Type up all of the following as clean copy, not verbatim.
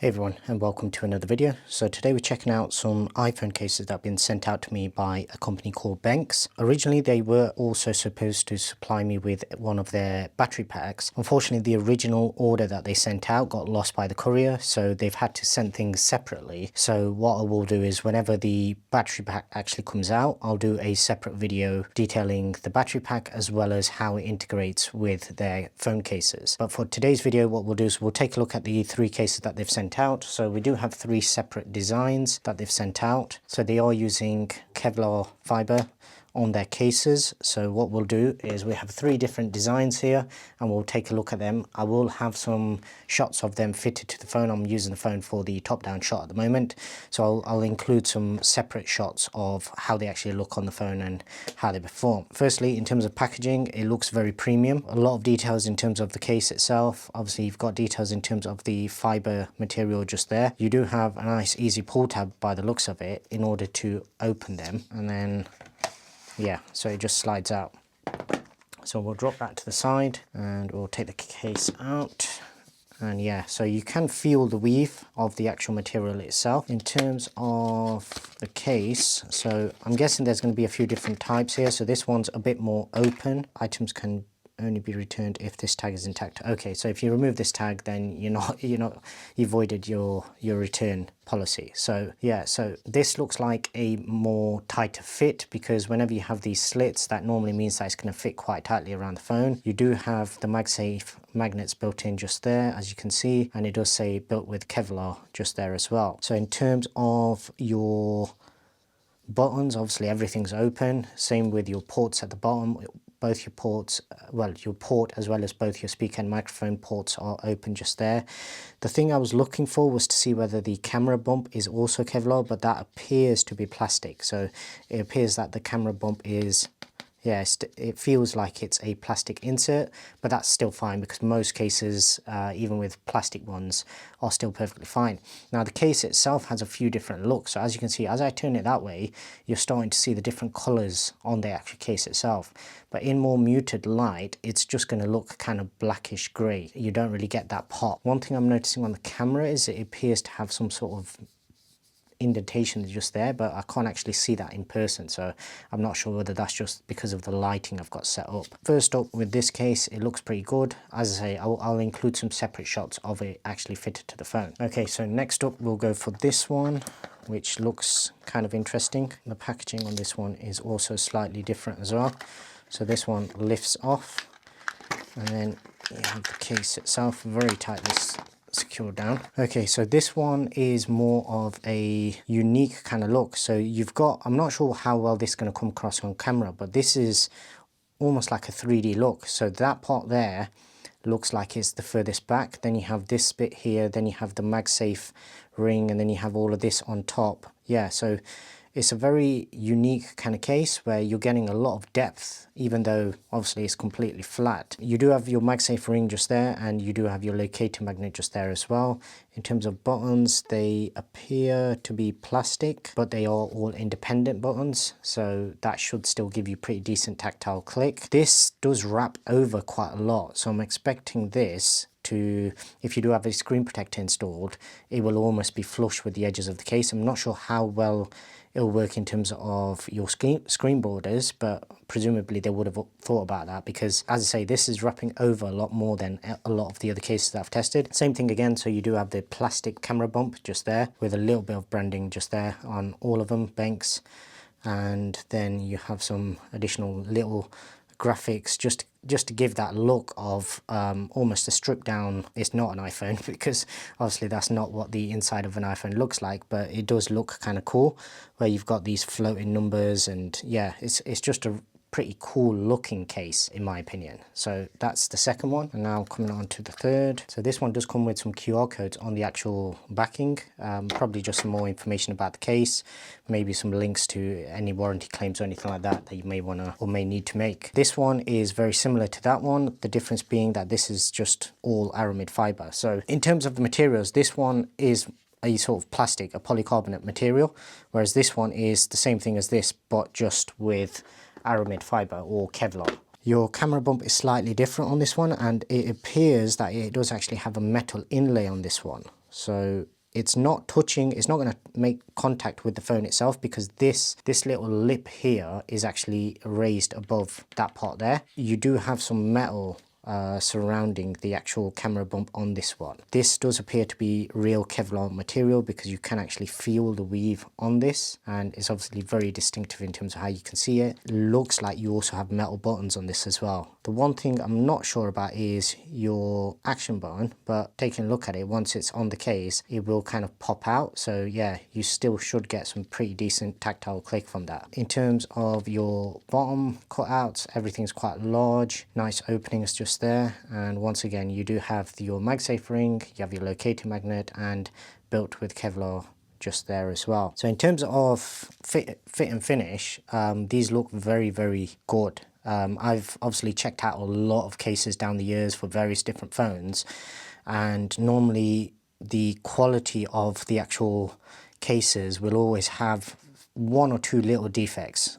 Hey everyone, and welcome to another video. So today we're checking out some iPhone cases that have been sent out to me by a company called Benks. Originally they were also supposed to supply me with one of their battery packs. Unfortunately the original order that they sent out got lost by the courier, so they've had to send things separately. So what I will do is whenever the battery pack actually comes out, I'll do a separate video detailing the battery pack as well as how it integrates with their phone cases. But for today's video, what we'll do is we'll take a look at the three cases that they've sent out. So we do have three separate designs that they've sent out. So they are using Kevlar fiber on their cases. So what we'll do is we have three different designs here and we'll take a look at them. I will have some shots of them fitted to the phone. I'm using the phone for the top-down shot at the moment, so I'll include some separate shots of how they actually look on the phone and how they perform. Firstly, in terms of packaging, it looks very premium. A lot of details in terms of the case itself. Obviously you've got details in terms of the fiber material just there. You do have a nice easy pull tab by the looks of it in order to open them, and then yeah, so it just slides out. So we'll drop that to the side and we'll take the case out. And yeah, so you can feel the weave of the actual material itself. In terms of the case, so I'm guessing there's going to be a few different types here. So this one's a bit more open. Items can only be returned if this tag is intact. Okay, so if you remove this tag, then you avoided your return policy. So yeah, so this looks like a more tighter fit, because whenever you have these slits, that normally means that it's going to fit quite tightly around the phone. You do have the MagSafe magnets built in just there, as you can see, and it does say built with Kevlar just there as well. So in terms of your buttons, obviously everything's open. Same with your ports at the bottom. Both your ports, well, your port as well as both your speaker and microphone ports are open just there. The thing I was looking for was to see whether the camera bump is also Kevlar, but that appears to be plastic. So it appears that the camera bump is, yeah, it feels like it's a plastic insert, but that's still fine because most cases, even with plastic ones, are still perfectly fine. Now the case itself has a few different looks. So as you can see, as I turn it that way, you're starting to see the different colors on the actual case itself. But in more muted light, it's just going to look kind of blackish grey. You don't really get that pop. One thing I'm noticing on the camera is it appears to have some sort of indentation just there, but I can't actually see that in person, so I'm not sure whether that's just because of the lighting I've got set up. First up with this case, it looks pretty good. As I say, I'll include some separate shots of it actually fitted to the phone. Okay, so next up we'll go for this one, which looks kind of interesting. The packaging on this one is also slightly different as well. So this one lifts off, and then you have the case itself very tightly secured down. Okay, so this one is more of a unique kind of look. So you've got, I'm not sure how well this is going to come across on camera, but this is almost like a 3D look. So that part there looks like it's the furthest back. Then you have this bit here, then you have the MagSafe ring, and then you have all of this on top. Yeah, so it's a very unique kind of case where you're getting a lot of depth, even though obviously it's completely flat. You do have your MagSafe ring just there, and you do have your locator magnet just there as well. In terms of buttons, they appear to be plastic, but they are all independent buttons, so that should still give you pretty decent tactile click. This does wrap over quite a lot, so I'm expecting this to, if you do have a screen protector installed, it will almost be flush with the edges of the case. I'm not sure how well it'll work in terms of your screen borders, but presumably they would have thought about that, because as I say, this is wrapping over a lot more than a lot of the other cases that I've tested. Same thing again, so you do have the plastic camera bump just there with a little bit of branding just there on all of them, Benks, and then you have some additional little graphics just to give that look of almost a stripped down. It's not an iPhone, because obviously that's not what the inside of an iPhone looks like, but it does look kind of cool where you've got these floating numbers, and yeah, it's just a pretty cool looking case in my opinion. So that's the second one, and now coming on to the third. So this one does come with some QR codes on the actual backing, probably just some more information about the case, maybe some links to any warranty claims or anything like that that you may want to or may need to make. This one is very similar to that one, the difference being that this is just all aramid fiber. So in terms of the materials, this one is a sort of plastic, a polycarbonate material, whereas this one is the same thing as this, but just with aramid fiber or Kevlar. Your camera bump is slightly different on this one, and it appears that it does actually have a metal inlay on this one. So it's not touching, it's not going to make contact with the phone itself, because this little lip here is actually raised above that part there. You do have some metal surrounding the actual camera bump on this one. This does appear to be real Kevlar material, because you can actually feel the weave on this, and it's obviously very distinctive in terms of how you can see it. Looks like you also have metal buttons on this as well. The one thing I'm not sure about is your action button, but taking a look at it, once it's on the case, it will kind of pop out. So yeah, you still should get some pretty decent tactile click from that. In terms of your bottom cutouts, everything's quite large, nice openings just there. And once again, you do have your MagSafe ring, you have your locator magnet, and built with Kevlar just there as well. So in terms of fit and finish, these look very, very good. I've obviously checked out a lot of cases down the years for various different phones, and normally the quality of the actual cases will always have one or two little defects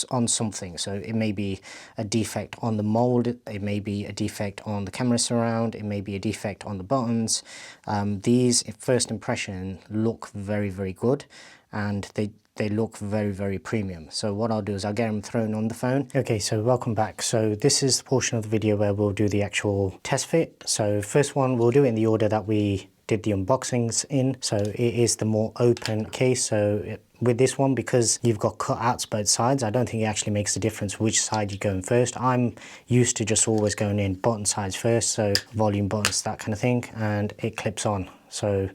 on something. So it may be a defect on the mold, it may be a defect on the camera surround, it may be a defect on the buttons. These at first impression look very, very good, and they look very, very premium. So what I'll do is I'll get them thrown on the phone. Okay, so welcome back. So this is the portion of the video where we'll do the actual test fit. So first one, we'll do it in the order that we did the unboxings in. So it is the more open case. So with this one, because you've got cutouts both sides, I don't think it actually makes a difference which side you go in first. I'm used to just always going in button sides first, so volume buttons, that kind of thing, and it clips on. So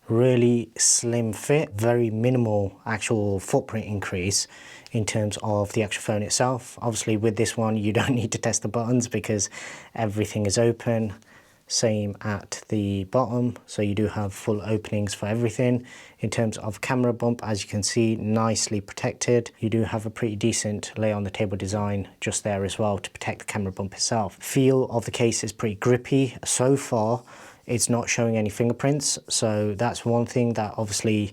really slim fit, very minimal actual footprint increase in terms of the actual phone itself. Obviously with this one, you don't need to test the buttons because everything is open. Same at the bottom, so you do have full openings for everything. In terms of camera bump, as you can see, nicely protected. You do have a pretty decent lay on the table design just there as well to protect the camera bump itself. Feel of the case is pretty grippy. So far it's not showing any fingerprints, so that's one thing that obviously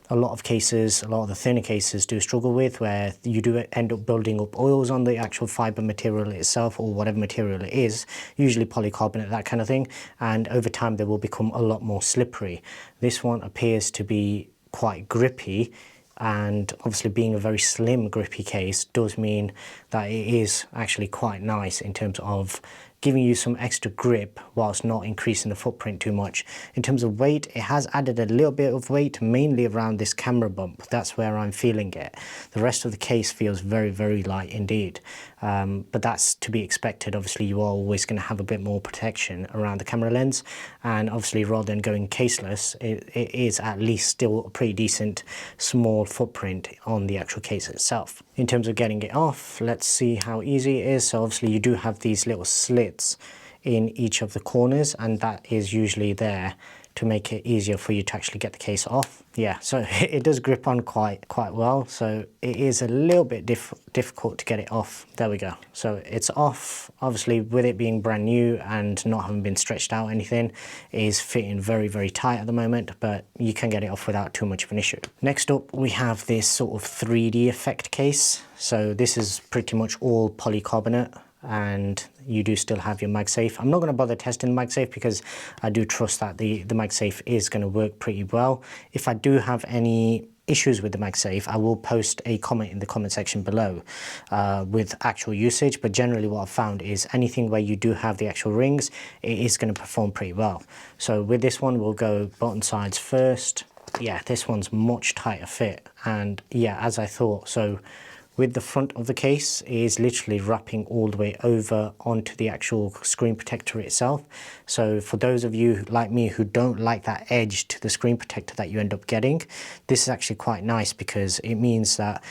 a lot of cases, a lot of the thinner cases do struggle with, where you do end up building up oils on the actual fiber material itself, or whatever material it is, usually polycarbonate, that kind of thing, and over time they will become a lot more slippery. This one appears to be quite grippy, and obviously being a very slim grippy case does mean that it is actually quite nice in terms of giving you some extra grip whilst not increasing the footprint too much. In terms of weight, it has added a little bit of weight, mainly around this camera bump. That's where I'm feeling it. The rest of the case feels very, very light indeed. But that's to be expected. Obviously, you are always going to have a bit more protection around the camera lens. And obviously, rather than going caseless, it is at least still a pretty decent small footprint on the actual case itself. In terms of getting it off, let's see how easy it is. So obviously, you do have these little slits in each of the corners, and that is usually there to make it easier for you to actually get the case off. Yeah, so it does grip on quite well, so it is a little bit difficult to get it off. There we go. So it's off. Obviously, with it being brand new and not having been stretched out or anything, it is fitting very, very tight at the moment, but you can get it off without too much of an issue. Next up, we have this sort of 3D effect case. So this is pretty much all polycarbonate, and you do still have your MagSafe. I'm not going to bother testing the MagSafe because I do trust that the MagSafe is going to work pretty well. If I do have any issues with the MagSafe, I will post a comment in the comment section below with actual usage, but generally what I've found is anything where you do have the actual rings, it is going to perform pretty well. So with this one, we'll go button sides first. Yeah, this one's much tighter fit, and yeah, as I thought. So with the front of the case, it is literally wrapping all the way over onto the actual screen protector itself. So for those of you like me who don't like that edge to the screen protector that you end up getting, this is actually quite nice because it means that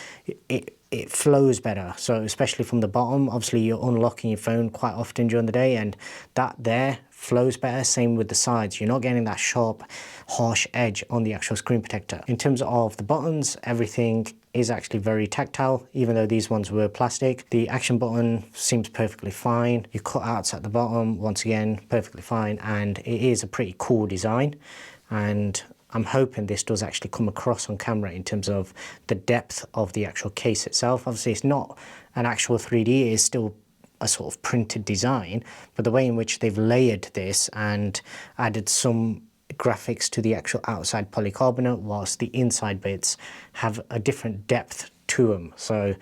it flows better. So especially from the bottom, obviously you're unlocking your phone quite often during the day, and that there flows better. Same with the sides. You're not getting that sharp, harsh edge on the actual screen protector. In terms of the buttons, everything is actually very tactile, even though these ones were plastic. The action button seems perfectly fine. Your cutouts at the bottom, once again, perfectly fine, and it is a pretty cool design. And I'm hoping this does actually come across on camera in terms of the depth of the actual case itself. Obviously, it's not an actual 3D, it is still a sort of printed design, but the way in which they've layered this and added some graphics to the actual outside polycarbonate, whilst the inside bits have a different depth to them. So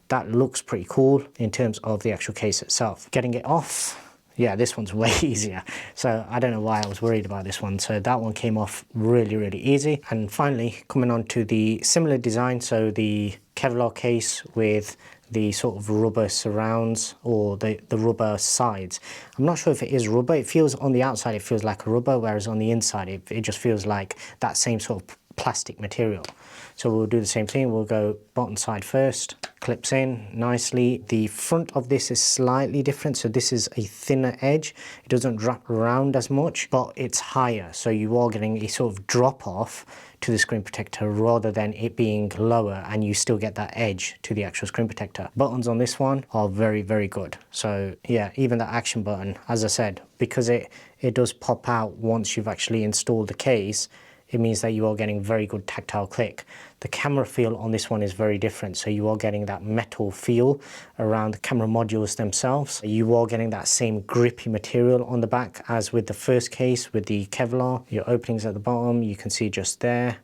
that looks pretty cool in terms of the actual case itself. Getting it off, yeah, this one's way easier. So I don't know why I was worried about this one. So that one came off really, really easy. And finally, coming on to the similar design, so the Kevlar case with the sort of rubber surrounds or the rubber sides. I'm not sure if it is rubber. It feels on the outside, it feels like a rubber, whereas on the inside, it just feels like that same sort of plastic material. So we'll do the same thing. We'll go bottom side first, clips in nicely. The front of this is slightly different. So this is a thinner edge. It doesn't wrap around as much, but it's higher. So you are getting a sort of drop off to the screen protector rather than it being lower, and you still get that edge to the actual screen protector. Buttons on this one are very, very good. So yeah, even the action button, as I said, because it does pop out once you've actually installed the case, it means that you are getting very good tactile click. The camera feel on this one is very different. So you are getting that metal feel around the camera modules themselves. You are getting that same grippy material on the back as with the first case with the Kevlar. Your openings at the bottom, you can see just there.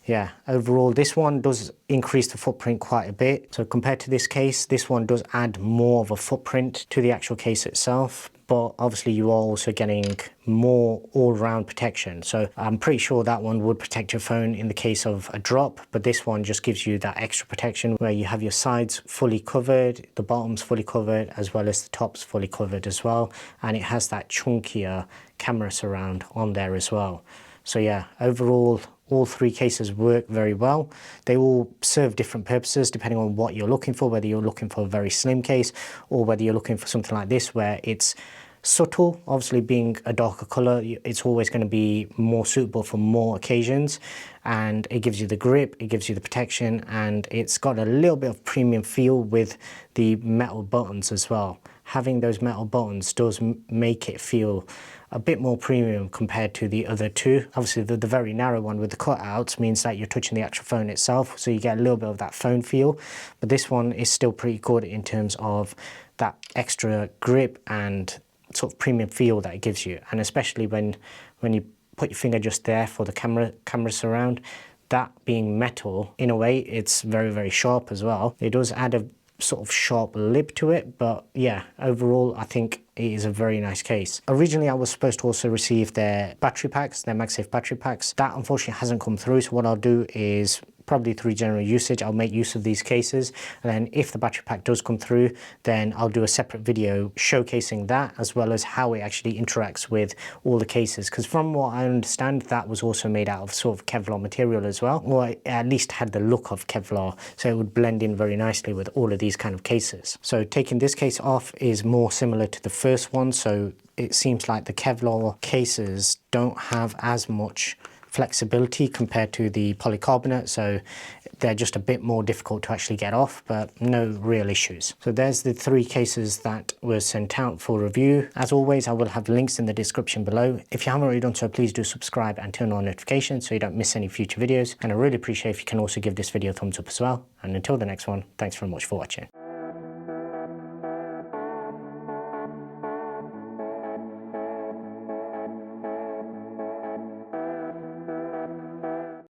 Yeah, overall this one does increase the footprint quite a bit. So compared to this case, this one does add more of a footprint to the actual case itself. But obviously you are also getting more all-round protection. So I'm pretty sure that one would protect your phone in the case of a drop, but this one just gives you that extra protection where you have your sides fully covered, the bottoms fully covered, as well as the tops fully covered as well. And it has that chunkier camera surround on there as well. So yeah, overall, all three cases work very well. They all serve different purposes depending on what you're looking for, whether you're looking for a very slim case or whether you're looking for something like this where it's subtle. Obviously being a darker color, it's always going to be more suitable for more occasions, and it gives you the grip, it gives you the protection, and it's got a little bit of premium feel with the metal buttons as well. Having those metal buttons does make it feel a bit more premium compared to the other two. Obviously the very narrow one with the cutouts means that you're touching the actual phone itself, so you get a little bit of that phone feel, but this one is still pretty good in terms of that extra grip and sort of premium feel that it gives you. And especially when you put your finger just there for the camera surround, that being metal, in a way it's very, very sharp as well. It does add a sort of sharp lip to it, but yeah, overall I think it is a very nice case. Originally I was supposed to also receive their battery packs, their MagSafe battery packs. That unfortunately hasn't come through, so what I'll do is probably through general usage, I'll make use of these cases, and then if the battery pack does come through, then I'll do a separate video showcasing that as well as how it actually interacts with all the cases, because from what I understand, that was also made out of sort of Kevlar material as well, or it at least had the look of Kevlar, so it would blend in very nicely with all of these kind of cases. So taking this case off is more similar to the first one, so it seems like the Kevlar cases don't have as much flexibility compared to the polycarbonate, so they're just a bit more difficult to actually get off, but no real issues. So there's the three cases that were sent out for review. As always, I will have links in the description below. If you haven't already done so, please do subscribe and turn on notifications so you don't miss any future videos, and I really appreciate if you can also give this video a thumbs up as well. And until the next one, thanks very much for watching.